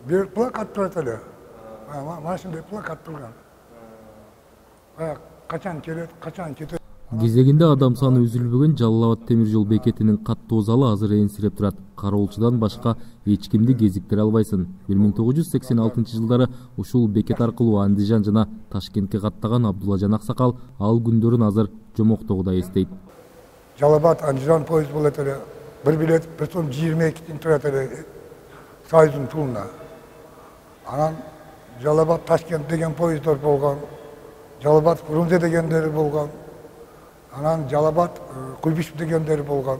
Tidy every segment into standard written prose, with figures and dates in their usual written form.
Bir plakat turат эле. Машинада плакат турган. Качан келет, качан кетет. Кезегинде адам саны үзүлбөгөн Жалал Абад темир жол бекетинин каттуу залы азыр энсиреп турат. Кароолчудан башка эч кимди кезиктире албайсың. 1986 жылдары ушул бекет аркылуу Андижан жана Ташкентке каттаган Абдуллажан Аксакал ал күндөрүн азыр жомоктогудай эстейт. Жалал Абад Андижан поезд болот эле. Bir bilet 122 turат эле Союздун туулуна. Анан Жалал Абад Ташкент деген поездар болгон. Жалал Абад Фрунзе дегендери болгон. Анан Жалал Абад Куйбишев дегендери болгон.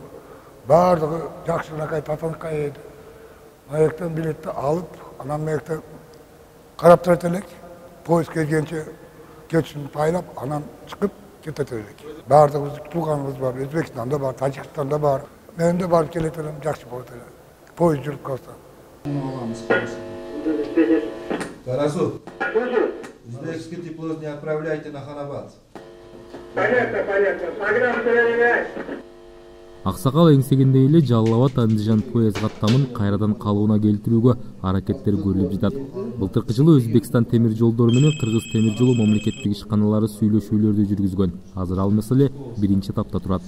Бардыгы жакшынакай татынкай эди. Маяктан билетти алып, анан маяктан карап турат элек. Поезд келгенче кетишин пайлап, анан чыгып кетет элек. Бардыгыбыз тууганыбыз бар, Өзбекстанда бар, Тажикстанда бар. Мен де барып келет элем, жакшы болот эле. Поезд жүрүп калса. Карасу. Узбекский тепло не отправляйте на Ханабад. Понятно. Программа переменяй. Аксакал эңсегендей эле Жалал Абад Андижан поезд каттамын кайрадан калыбына келтирүүгө аракеттер көрүлүп жатат. Былтыркы жылы Өзбекстан темир жолдору менен Кыргыз темир жолу мамлекеттик ишканалары сүйлөшүүлөрдү жүргүзгөн. Азыр ал маселе биринчи этапта турат.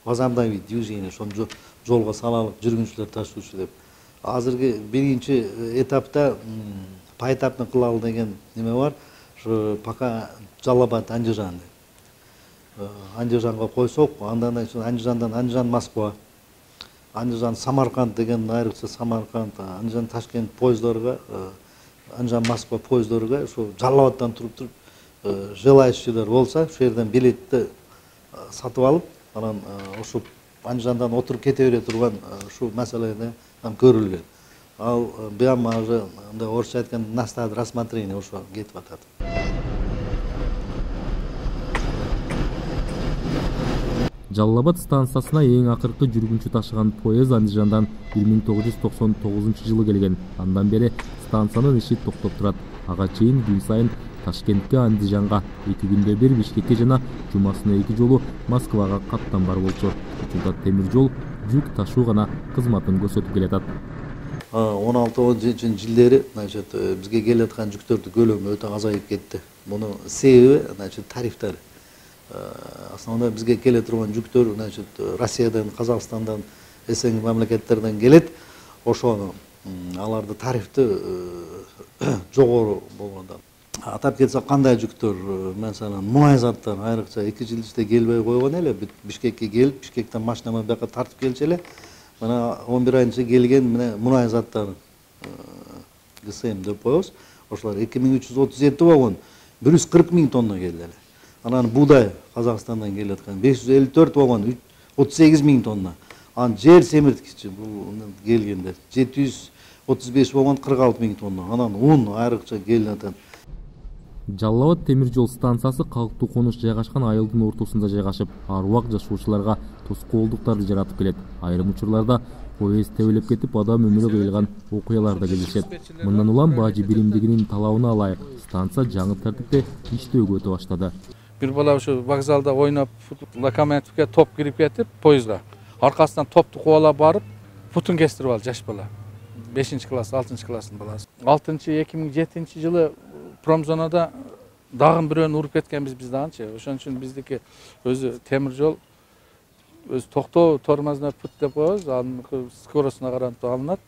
Возобновить движение, чтобы жолго салалык жүргүнчүлөр ташуучу деп. Азыркы биринчи этапта поэтапный кылалы деген неме бар. Пока Жалал Абад Андижан. Андижанга койсок, андан Андижандан Андижан Москва, Андижан Самарканд деген айрыкча Самарканд, Андижан Ташкент поездорго, Андижан Москва поездорго ошо Жалал Абадтан туруп желающийлер болса, ошол жерден билетти сатып алып, анан ошо Андижандан отуруп кете бере турган ушул маселеде көрүлгөн. Ал бияма уже орусча айтканда на стадии рассмотрения ошо кетип атат. Жалал Абад станциясына эң акыркы жүргүнчү ташыган поезд Андижандан 1999 жылы келген. Андан бери станциянын иши токтоп турат. Ага чейин күн сайын Ташкентке, Андижанга 2 күндө бир, Бишкекке жана жумасына 2 жолу Москвага каттан бар болчу. Учурда темир жол жүк ташуу гана кызматын көрсөтүп келатат. 16-17 жылдары бизге келе аткан жүктөрдүн көлөмү өтө азайып кетти. Муну себеби тарифтер. Основной бизге келе турган жүктөр Россиядан, Казакстандан, СНГ мамлекеттерден келет. Ошону аларды тарифти жогору болгондон. Атап кетсек, кандай жүктөр, маселен, мунай заттар айрыкча 2 жыл ичинде келбей койгон эле, Бишкекке келип, Бишкектен машина менен бияка тартып келчү эле. Мына 11 айында келген мунай заттар ГСМ деп коебуз. Ошолар 2337 болгон, 140 000 тонна келди эле. Анан буудай Казакстандан келип аткан 554 болгон, 38 000 тонна. Анан жер семирткичи бул келгенде 735 болгон, 46 000 тонна. Анан un айрыкча келип атат. Жалал Абад темир жол станциясы калктуу конуш жайгашкан айылдын ортосунда жайгашып, ар убак жашоочуларга тоскоолдуктарды жаратып келет. Айрым учурларда поезд тебелеп кетип, адам өмүрү кыйылган окуялар да кездешет. Мындан улам бажы биримдигинин талабына ылайык станция жаңы тартипте иштөөгө өтө баштады. Bir bala şu vokzalda oynap lokomotivге топ кирип кетип поездга. Аркасынан топту кубалап барып, путун кестирип алды жаш бала. 5-класс, 6-класстын баласы. 2007 жылы промзонада дагы бирөөнү уруп кеткенбиз биз дагычы. Ошон үчүн биздики өзү темир жол өз токтоо тормозной путь деп коебуз, анын скоростуна карап алынат.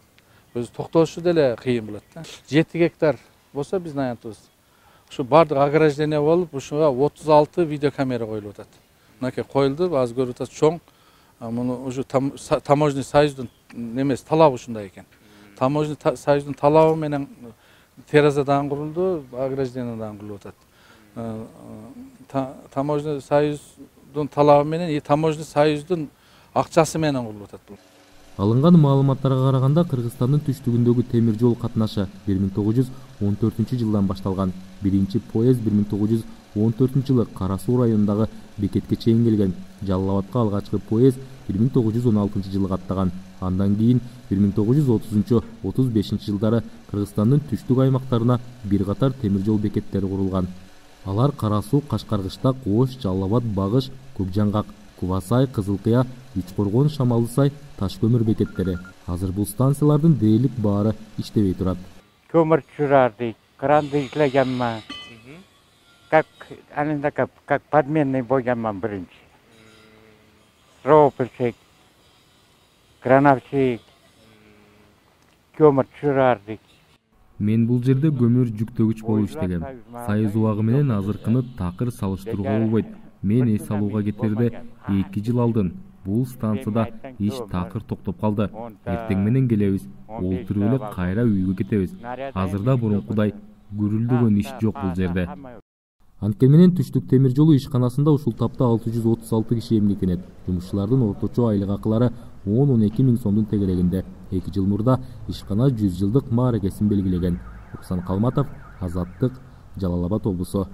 Өз токтошу деле кыйын болот да. 7 гектар болсо биздин аянтыбыз. Şu бардык ограждение болуп, ушуга 36 видеокамера коюлуп атат. Мынакей коюлду, азыр көрүп атасыз чоң. Муну уже таможенный союздун немеси талабы ушундай экен. Таможенный союздун талабы менен теразадан курулду, ограждениедан курулуп атат. Таможенный союздун талабы менен таможенный союздун акчасы менен курулуп атат бул. Алынган маалыматтарга караганда Кыргызстандын түштүгүндөгү темир жол катнашы 1914 жылдан башталган. Биринчи поезд 1914 жылы Кара Суу районундагы бекетке чейин келген. Жалал Абадка алгачкы поезд 1916 жылы каттаган. Андан кийин 1930-35 жылдары Кыргызстандын түштүк аймактарына бир катар темир жол бекеттери курулган. Алар Кара Суу, Кашкаргыштак, Ош, Жалал Абад, Багыш, Көкжаңгак, Кубасай, Кызылкыя, Үчкоргон, Шамалдысай таш көмүр бекеттери. Азыр бул станциялардын дээрлик баары иштебей турат. Көмір чурарды, кранды ишлегенмін. Как подменный болганмын бірінші. Стропылшек, крановщик, көмір чурарды. Мен бул жерде көмүр жүктөгүч болуп иштегем. Сайыз убагы менен азыркыны такыр салыштырууга болбойт. Мен эс алууга кетерде 2 жыл алдын. Бул станцияда иш такыр токтоп калды. Эртең менен келебиз, олтуруп эле кайра үйгө кетебиз. Азырда мурункудай көрүлдөгөн иш жок бул жерде. Анткени менен түштүк темир жолу ишканасында ушул тапта 636 киши эмгектенет. Жумушчулардын орточо айлык акылары 10-12 миң сомдун тегерегинде. 2 жыл мурда ишкана 100 жылдык мааракесин белгилеген. Оксан Калматов, Азаттык, Жалал Абад облусу.